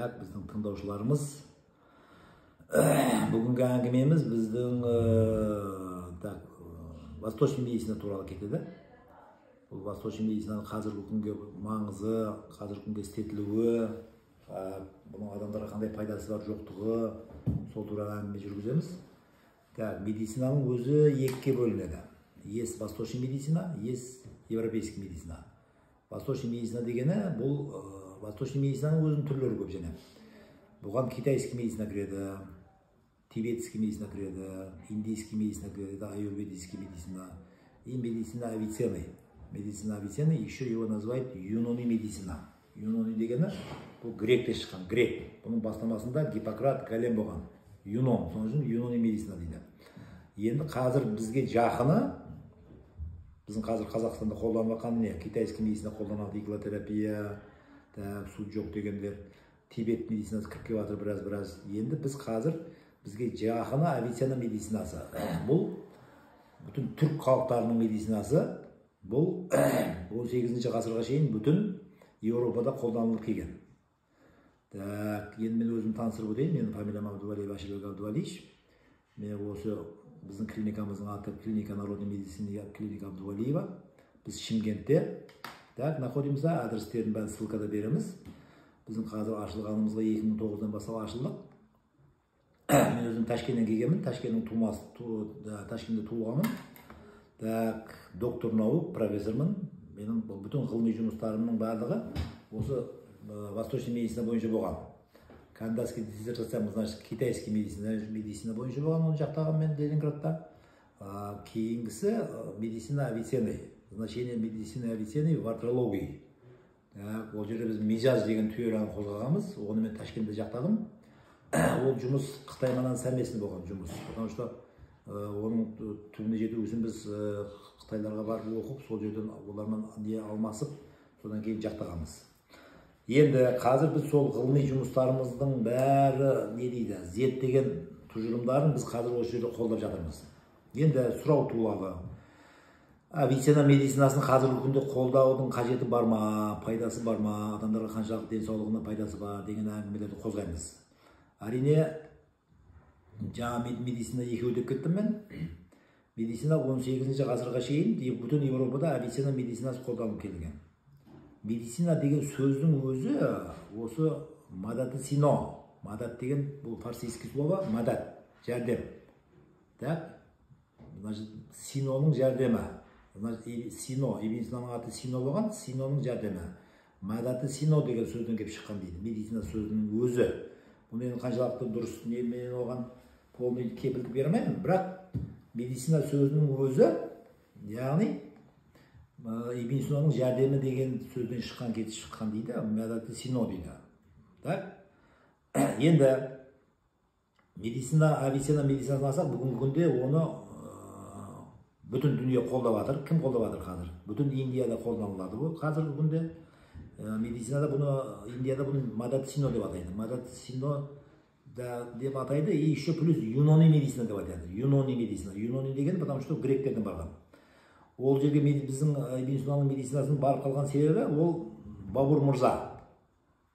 Так, біздің тыңдаушыларымыз, бүгінгі әңгімеміз біздің восточный медицина туралы кетеді. Бұл восточный медицинаның қазіргі күнге маңызы, қазіргі күнге істетілуі, бұның адамдарға қандай пайдасы бар жоқтығы, сол туралы әңгіме жүргіземіз. Так, медицинаның өзі екіге бөлінеді. Есть восточный медицина, есть европейский медицина. Восточный медицина дегені бұл восточный медицинаның өзінің түрлері көп және. Бұған китайский медицина кіреді, тибетский медицина кіреді, индийский медицина кіреді, аюрведический медицина и медицина Авиценны. Медицина Авиценны еще его называют юнони медицина. Юнони дегені бұл гректен шыққан, грек. Бұның бастамасында Гиппократ, Гален болған. Юнон, соның үшін юнони медицина дейді. Енді қазір бізге жақыны, біздің қазір Қазақстанда қолданып жатқан не? Китайский медицина қолданады, иглотерапия, су жоқ дегендер, Тибет медицинасы кіріп келіп жатыр біраз. Енді біз қазір бізге жақыны Авиценна медицинасы. Бұл бүтін түрк халықтарының медицинасы. Бұл 18 ғасырға шейін бүтін Еуропада қолданылып келген. Енді мен өзім таныстырып өтейін. Менің фамилиям Абдувалиев Аширбек Абдувалиевич. Мен осы біздің клиникамыздың аты клиника народной медицины клиника Абдувалиева. Біз Шымкентте находимызда, адрестерін бәрін ссылкада береміз. Біздің қазір ашылғанымызға 2009-дан бастап ашылдық. Мен өзім Ташкенттен келгенмін. Ташкентте туылғанмын. Доктор наук, профессормын. Менің бүтін ғылыми жұмыстарымның барлығы осы восточный медицина бойынша болған. Кандидатский диссертациям, значит, китайский медицина бойынша болған, оны жақтаған мен Ленинградта. Кейінгісі медицина Авиценны. Значение медицины Авиценны в артрологии. Ол жерде біз мижаз деген теорияны қозғағанбыз. Оны мен Ташкентте жақтадым. Ол жұмыс Қытай манан сәмесінде болған жұмыс. Потому что оның түбіне жету үшін біз Қытайларға барып оқып, сол жерден олармен не алмасып, содан кейін жақтағанбыз. Енді қазір біз сол ғылыми жұмыстарымыздың бәрі не дейді, зерттеген тұжырымдарын біз қазір осы жерде қолдап жатырмыз. Енді сұрау туады. Авиценна медицинасын қазіргі күнде қолдаудың қажеті бар ма, пайдасы бар ма, адамдарға қаншалық денсаулығына пайдасы бар деген әңгімелерді қозғаймыз. Әрине, жаңа медицина екеу деп кеттім мен. Медицина 18 ғасырға шейін бүтін Еуропада Авиценна медицинасы қолданылып келген. Медицина деген сөздің өзі осы мадаты сино. Мадат деген бұл фарсийский слово, мадат, жәрдем. Так, значит, синоның жәрдемі. Сино, Ибн Синаның аты Сино болған, Синоның жәрдемі. Мадаты Сино деген сөзден келіп шыққан дейді. Медицина сөзінің өзі. Бұны енді қаншалықты дұрыс, мен оған полный кепілдік бермеймін, бірақ медицина сөзінің өзі, яғни Ибн Синаның жәрдемі деген сөзден шыққан дейді, Мадаты Сино дейді. Так? Енді медицина, Авиценна медицинасын алсақ, бүгінгі күнде оны бүтін дүние қолдап жатыр. Кім қолдап жатыр қазір? Бүтін Индияда қолданылады бұл. Қазіргі күнде медицинада бұны, Индияда бұны Мадат Сино деп атайды. Мадат Сино деп атайды, и еще плюс юнони медицина деп атайды. Юнони медицина. Юнони деген, потому что гректерден барған. Ол жерге біздің Ибн Синаның медицинасының барып қалған себебі, ол Бабур Мырза.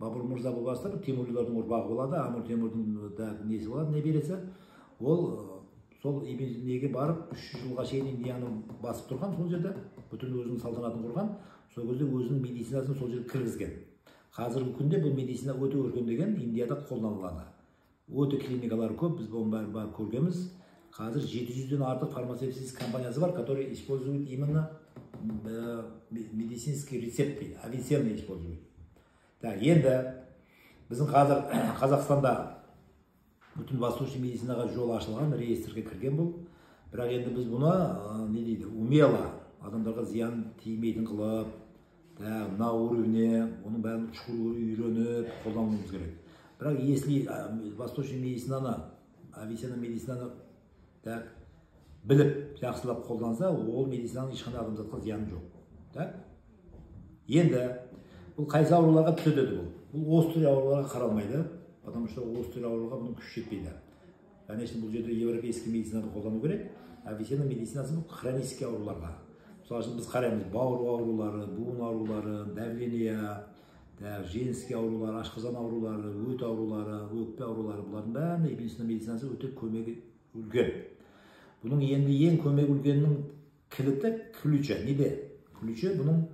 Бабур Мырза бұл бастап, Темурлардың ұрпағы болады, Амур Темурдың несі болады, не бересі. Ол сол неге барып 3 жылға шейін Индияны басып тұрған, сол жерде бүтін өзінің салтанатын құрған, сол кезде өзінің медицинасын сол жерге кіргізген. Қазіргі күнде бұл медицина өте өркендеген, Индияда қолданылады. Өте клиникалар көп, біз бұны барып көргенбіз. Қазір 700-ден артық фармацевтический компаниясы бар, которые используют именно медицинские рецепты, Авиценны используют. Так, енді біздің қазір Қазақстанда бүтін восточный медицинаға жол ашылған, реестрге кірген бұл. Бірақ енді біз бұны, не дейді, умело, адамдарға зиян тимейтін қылып, на уровне, оның бәрін шұғыл үйреніп, қолдануымыз керек. Бірақ если восточный медицинаны, Авиценна медицинаны біліп, жақсылап қолданса, ол медицинаның ешқандай адамзатқа зияны жоқ. Енді бұл қайсы ауруларға түседі бұл? Бұл острый ауруларға қаралмайды. Потому что острый ауруға бұның күш жетпейді. Конечно, бұл жерде европейский медицинаны қолдану керек. Авиценна медицинасы бұл хронический ауруларға. Мысалы үшін біз қараймыз бауыр аурулары, буын аурулары, давление, женский аурулары, ашқазан аурулары, өт аурулары, өкпе аурулары, бұлардың бәріне ибн Сина медицинасы өте көмегі үлкен. Бұның енді ең көмегі үлкеннің кілті ключі. Неде? Ключі бұның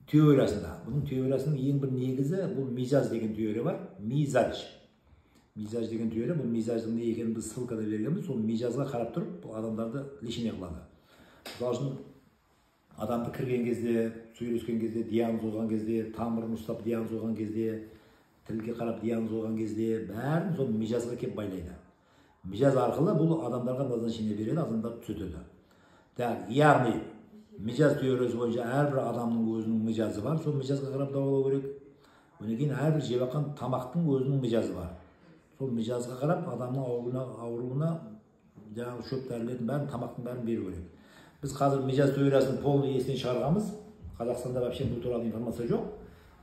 теориясында. Бұның теориясының ең бір негізі бұл мизаж деген теория бар. Мизаж деген теория, бұл мизаждың не екенін біз ссылкада бергенбіз. Сол мизажға қарап тұрып, бұл адамдарды лечение қылады. Мысалы үшін адамды кірген кезде, сөйлескен кезде, диагноз қойған кезде, тамырын ұстап диагноз қойған кезде, тілге қарап диагноз қойған кезде, бәрін сол мижазға келіп байлайды. Мижаз арқылы бұл адамдарға назначение береді, адамдарды түзетеді. Яғни мижаз теориясы бойынша әрбір адамның өзінің мижазы бар, сол мижазға қарап дауалау керек. Одан кейін әрбір жеп жатқан тамақтың өзінің мижазы бар. Сол мижазға қарап адамның ауруына жаңағы шөп дәрілердің бәрін, тамақтың бәрін беру керек. Біз қазір мижаз теориясын полный естен шығарғанбыз. Қазақстанда вообще бұл туралы информация жоқ.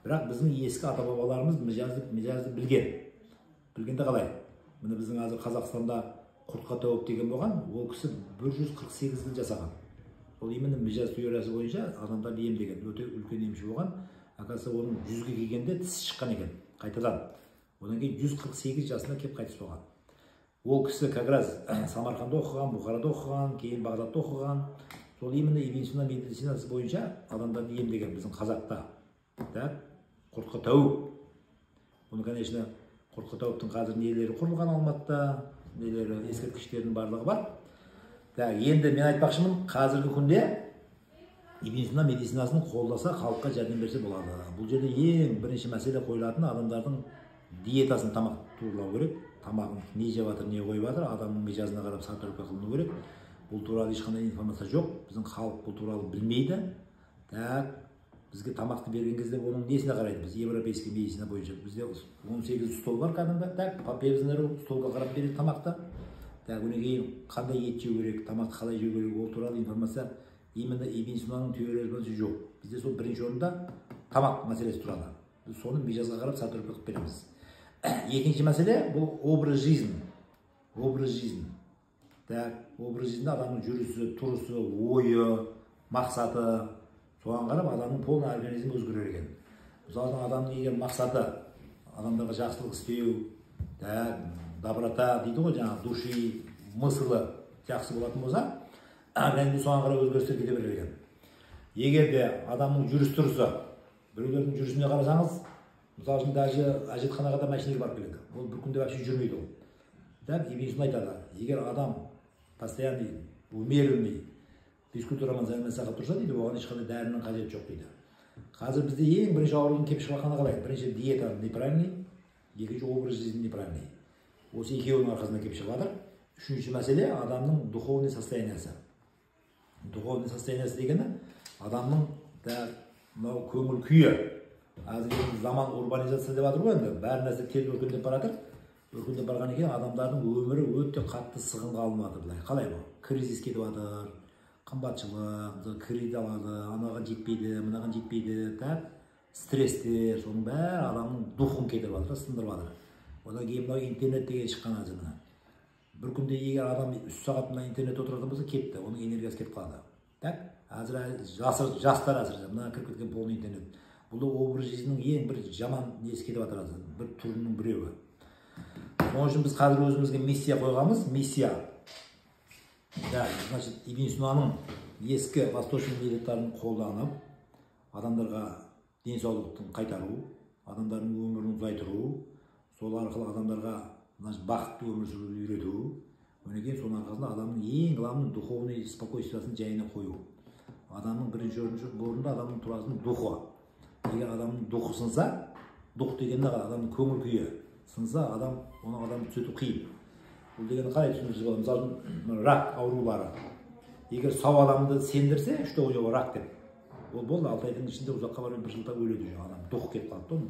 Бірақ біздің ескі ата-бабаларымыз мижазды білген. Білгенде қалай? Міне біздің қазір Қазақстанда Құртқа тауып деген болған, ол кісі 148 жыл жасаған. Ол именно мижаз теориясы бойынша адамдарды емдеген, өте үлкен емші болған. Оказывается, оның 100-ге келгенде тісі шыққан екен, қайтадан. Одан кейін 148 жасында келіп қайтыс болған. Ол кісі как раз Самарқанда оқыған, Бұхарада оқыған, кейін Бағдатта оқыған. Сол именно ибн Сина медицинасы бойынша адамдарды емдеген біздің қазақта. Құртқа тауып. Бұны, конечно, Құртқа тауыптың қазір нелері құрылған Алматыда, нелері ескерткіштерінің барлығы бар. Енді мен айтпақшымын, қазіргі күнде ибн Сина медицинасының қолдаса, халыққа жәрдем берсе болады. Бұл жерде ең бірінші мәселе қойылатын адамдардың диетасын тамақ туралау керек. Тамағын не жеп жатыр, не қойып жатыр, адамның мижазына қарап сортировка қылыну керек. Бұл туралы ешқандай информация жоқ. Біздің халық бұл туралы білмейді. Бізге тамақты берген кезде оның несіне қарайды? Біз европейский медицина бойынша бізде 18 стол бар кәдімгі. Папиевзнер столға қарап береді тамақты. Одан кейін қандай ет жеу керек, тамақты қалай жеу керек, ол туралы информация именно ибн Синаның теориясы бойынша жоқ. Бізде сол бірінші орында тамақ мәселесі тұрады. Біз соны мижазға қарап сортировка қылып береміз. Екінші мәселе бұл образ жизнь. Образ жизнь. Образ жизньде адамның жүрісі, тұрысы, ойы, мақсаты, соған қарап адамның полный организмі өзгерер екен. Мысалы адамның егер мақсаты адамдарға жақсылық істеу, доброта дейді ғой, жаңағы души, мысылы жақсы болатын болса, организм соған қарап өзгерістер кете берер екен. Егер де адамның жүріс тұрысы, біреулердің жүрісіне қарасаңыз, мысалы үшін даже әжетханаға да машинеге барып келеді. Ол бір күнде вообще жүрмейді ол. ибн Сина айтады, егер адам постоянно умеренный физкультурамен заниматься тұрса дейді, оған ешқандай дәрінің қажеті жоқ дейді. Қазір бізде ең бірінші аурудың келіп шығатқаны қалай? Бірінші диета неправильный, екінші образ жизни неправильный. Осы екеуінің арқасында келіп шығып жатыр. Үшінші мәселе адамның духовный состояниясы. Духовный состояниясы дегені адамның мынау көңіл күйі. Қазір заман урбанизация деп жатыр ғой енді. Бәрі нәрсе тез өркендеп бара жатыр. Өркендеп барған екен, адамдардың өмірі өте қатты сығынға алынып жатыр былай. Қалай бұл? Кризис кетіп жатыр, қымбатшылық, кредит алады, анаған жетпейді, мынаған жетпейді, стресстер, соның бәрі адамның духын кетіріп жатыр, сындырып жатыр. Одан кейін мынау интернет деген шыққан қазір мына. Бір күнде егер адам 3 сағат мына интернет отыратын болса, кетті, оның энергиясы кетіп қалады. Қазір жастар әсіресе мына кіріп кеткен полный интернет. Бұл образ жизнінің ең бір жаман несі кетіп жатыр қазір, бір түрінің біреуі. Onun үшін біз қазір өзімізге миссия қойғанбыз. Миссия. Значит, ибн Синаның ескі восточный методтарын қолданып, адамдарға денсаулықтың қайтару, адамдардың өмірін ұзайтыру, сол арқылы адамдарға бақытты өмір сүруді үйрету, одан кейін соның арқасында адамның ең главный духовный спокойствиясын жайына қою. Адамның бірінші орында адамның турасының духы. Егер адамның духы сынса, дух дегенде адамның көңіл күйі сынса, оны адам түзету қиын. Бұл дегенде қалай түсіндірсе болады? Мысалы, рак аурулары. Егер сау адамды сендірсе, что у него рак деп. Ол болды, 6 айдың ішінде ұзаққа барып 1 жылда өледі же, адам духы кетіп қалды.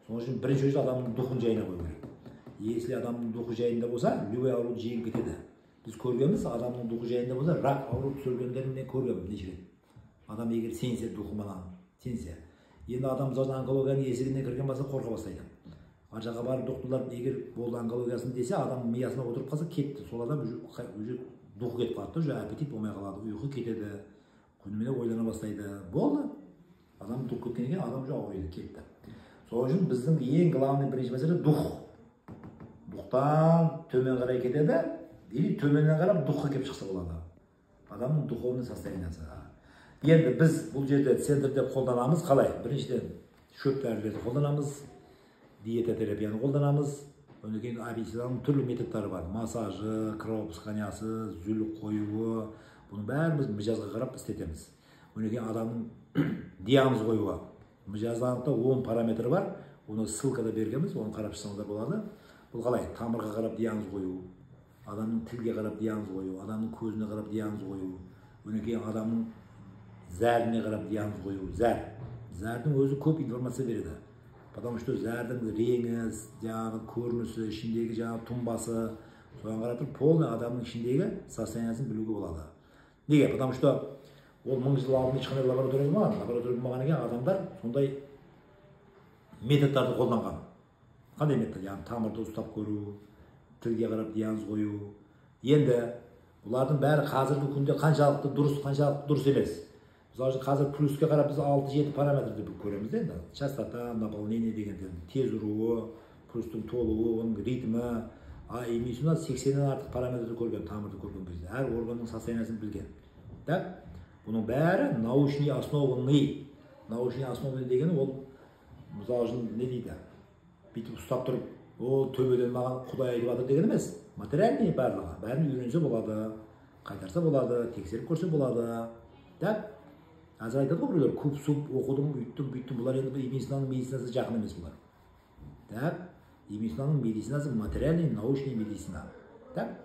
Соның үшін бірінші жерде адамның духын жайына қою керек. Если адамның духы жайында болса, любой ауруды жеңіп кетеді. Біз көргенбіз, адамның духы жайында болса, рак ауруды түсіргендерін мен көргенмін неше рет. Адам егер сенсе духымынан, сенсе. Енді адам мысалы онкологияның есігіне кірген болса, қорқа бастайды. Ар жаққа барып докторлар егер болды онкологиясын десе, адам миясына отырып қалса, кетті. Сол адам уже духы кетіп қалды, уже аппетит болмай қалады, ұйқы кетеді, күніменен ойлана бастайды. Болды. Адам дух кеткен екен, адам уже ауырайды, кетті. Сол үшін біздің ең главный бірінші мәселе дух. Духтан төмен қарай кетеді, или төменнен қарап духқа келіп шықса болады. Адамның духовный состояниясы. Енді біз бұл жерде центрде қолданамыз қалай? Біріншіден шөп дәрілерді қолданамыз, диета терапияны қолданамыз. Одан кейін обезьяның түрлі методтары бар. Массажы, кровопусканиясы, зүлік қоюы. Бұның бәрін біз мижазға қарап істетеміз. Одан кейін адамның диагноз қоюға. Мижазда 10 параметрі бар. Оны ссылкада бергенбіз, оны қарап шықсаңыздар болады. Бұл қалай? Тамырға қарап диагноз қою, адамның тілге қарап диагноз қою, адамның көзіне қарап диагноз қою, одан кейін адамның зәріне қарап диагноз қою. Зәрдің өзі көп информация береді. Потому что зәрдің реңі, жаңағы көрінісі, ішіндегі жаңағы тұнбасы, соған қарап тұрып, полный адамның ішіндегі состояниясын білуге болады. Неге? Потому что ол 1000 жыл алдын ешқандай лаборатория болмаған. Лаборатория болмағаннан кейін адамдар сондай методтарды қолданған. Қандай метод? Яғни тамырды ұстап көру, тілге қарап диагноз қою. Енді бұлардың бәрі қазіргі күнде қаншалықты дұрыс емес. Мысалы қазір плюске қарап біз 6-7 параметрді көреміз енді. Частота, наполнение дегенде, тез ұруы, плюстың толуы, оның ритмі, эмиссияны 80-ден артық параметрді көрген, тамырды көрген кезде. Әр органның состояниясын білген. Так? Бұның бәрі научный основанный. Научный основанный дегені ол мысалы үшін не дейді? Бүйтіп ұстап тұрып, ол төбеден маған Құдай айтып жатыр деген емес. Материальный барлығы. Бәрін үйренсе болады, қайтарса болады, тексеріп көрсе болады. Так? Азыр айтады ғой біреулер, көп суп оқыдым, үйттім, бұлар енді медицинаның медицинасы жақын емес бұлар. Так? Медицинаның медицинасы материальный, научный медицина. Так?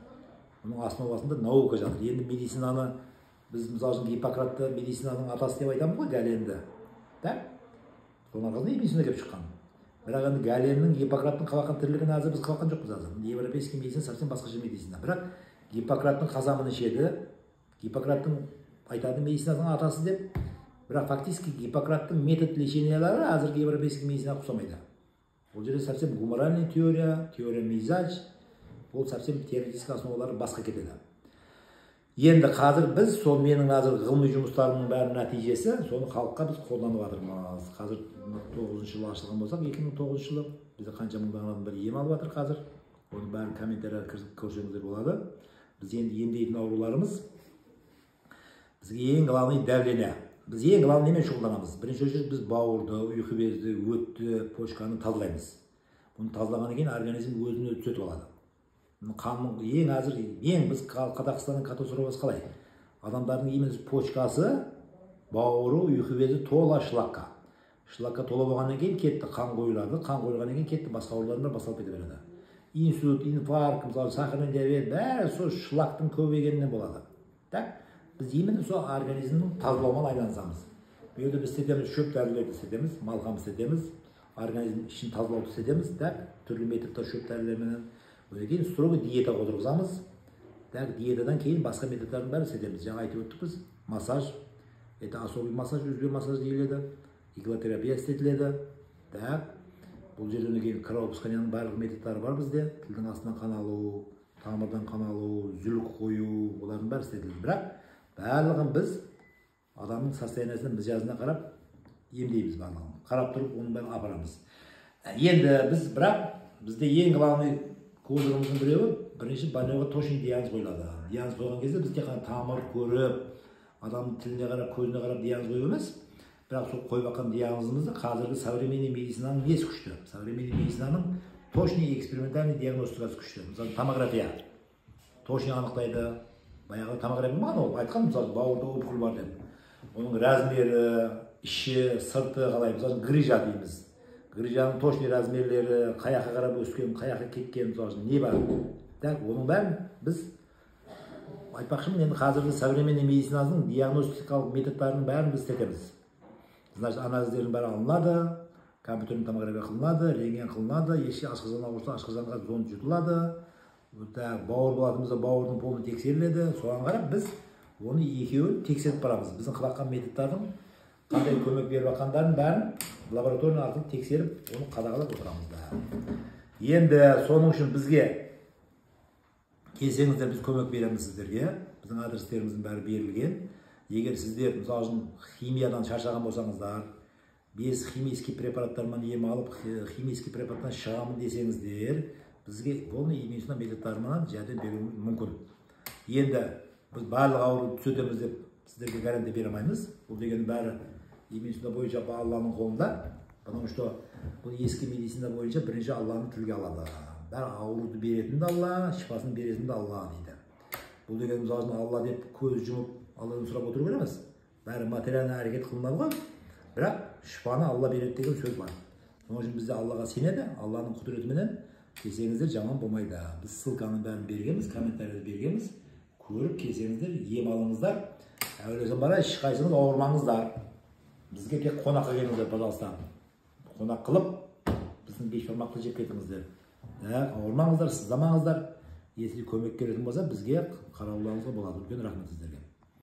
Оның основасында наука жатыр. Енді медицинаны біз мысалы үшін Гиппократты медицинаның атасы деп айтамыз ғой, Галенді. Так? Соның арқасында медицина келіп шыққан. Бірақ енді Галеннің Гиппократтың қалған тірлігін әзір біз қалған жоқпыз азыр. Европейский медицина совсем басқаша медицина. Бірақ Гиппократтың қазағын ішеді. Гиппократтың айтады медицинасының атасы деп. Бірақ фактически Гиппократтың метод лечениялары әзіргі европейский медицина ұқсамайды. Ол жерде совсем гуморальный теория мизач, ол совсем теоретический основалары басқа кетеді. Енді қазір біз сол менің қазір ғылыми жұмыстарымның бәрінің нәтижесі, соны халыққа біз қолданып жатырмыз. Қазір 9 жылы ашылған болсақ, 2009 жылы бізде қанша мыңдаған бір ем алып жатыр қазір. Оның бәрін комментарияға көрсеңіздер болады. Біз енді емдейтін ауруларымыз бізге ең главный давление. Біз ең главныймен шұғылданамыз. Бірінші очередь біз бауырды, ұйқы безді, өтті, почканы тазалаймыз. Бұны тазалағаннан кейін организм өзін өзі түзетіп алады. Қанның ең әзір, біз Қазақстанның катастрофасы қалай? Адамдардың именно почкасы, бауыры, ұйқы безі тола шлакка. Шлакка тола болғаннан кейін кетті, қан қойылады, қан қойылғаннан кейін кетті, басқа аурулардан басталып кете береді. Инсульт, инфаркт, мысалы сахарный диабет, бәрі сол шлактың көбейгенінен болады. Так? Біз именно сол организмнің тазалаумен айналысамыз. Бұл жерде біз істетеміз, шөп дәрілерді істетеміз, малғам істетеміз, организм ішін тазалауды істетеміз, так? Түрлі методтар шөп дәрілерімен. Одан кейін строго диета отырғызамыз. Так, диетадан кейін басқа методтардың бәрін істетеміз. Жаңа айтып өттік біз, массаж, это особый массаж, өзге массаж дейіледі, иглотерапия істетіледі. Так, бұл жерден кейін кровопусканияның барлық методтары бар бізде. Тілдің астынан қан алу, тамырдан қан алу, зүлік қою, олардың бәрі істетіледі. Бірақ барлығын біз адамның состояниясына біз жазына қарап емдейміз барлығын. Қарап тұрып, оның бәрін апарамыз. Енді біз бірақ бізде ең главный козырымыздың біреуі, бірінші больныйға точный диагноз қойылады. Диагноз қойған кезде біз тек қана тамыр көріп, адамның тіліне қарап, көзіне қарап диагноз қою емес. Бірақ сол қойып жатқан диагнозымызды қазіргі современный медицинаның несі күшті? Современный медицинаның точный экспериментальный диагностикасы күшті. Мысалы томография точный анықтайды. Баяғы томография болмаған ол, айтқан мысалы бауырда опухоль бар деп. Оның размері, іші, сырты қалай, мысалы грижа дейміз. Грижаның точный размерлері, қаяққа қарап өскен, қаяққа кеткен, мысалы не бар. Так, оның бәрін біз айтпақшымын, енді қазіргі современный медицинасының диагностикалық методтарының бәрін біз істетеміз. Значит, анализдердің бәрі алынады, компьютердің томография қылынады, рентген қылынады, ешке ашқазан ауырса, ашқазанға зонд жұтылады. Бауыр болатымызда бауырдың полын тексеріледі. Соған қарап біз оны екеуін тексеріп барамыз. Біздің қылаққан методтардың қандай көмек беріп жатқандарын бәрін лаборатория арқылы тексеріп, оны қадағалап отырамыз. Енді соның үшін бізге келсеңіздер, біз көмек береміз сіздерге. Біздің адрестеріміздің бәрі берілген. Егер сіздер мысалы үшін химиядан шаршаған болсаңыздар, Біз химический препараттармен ем алып, химический препараттан шығамын десеңіздер, бізге полный иммунитет методтарынан жәрдем беруі мүмкін. Енді біз барлық ауруды түзетеміз деп сіздерге гарантия бере алмаймыз. Бұл деген бәрі иммунитет бойынша Алланың қолында. Потому что бұл ескі медицина бойынша бірінші Алланы тілге алады. Бәрі ауруды беретін де Алла, шипасын беретін де Алла дейді. Бұл деген мысалы Алла деп көз жұмып Алладан сұрап отыру керек емес. Бәрі материалды әрекет қылынады ғой. Бірақ шипаны Алла береді деген сөз бар. Соның үшін бізде Аллаға сенеді, Алланың құдіретіменен келсеңіздер жаман болмайды. Біз ссылканың бәрін бергенбіз, комментарияда бергенбіз. Көріп келсеңіздер, ем алыңыздар. Әуелден бара ешқайсыңыз ауырмаңыздар. Бізге тек қонаққа келіңіздер, пожалуйста. Қонақ қылып, біздің кеш тамақты жеп кетіңіздер. Ауырмаңыздар, сыздамаңыздар. Если көмек керетін болса, бізге қарауларыңызға болады. Үлкен рахмет сіздерге.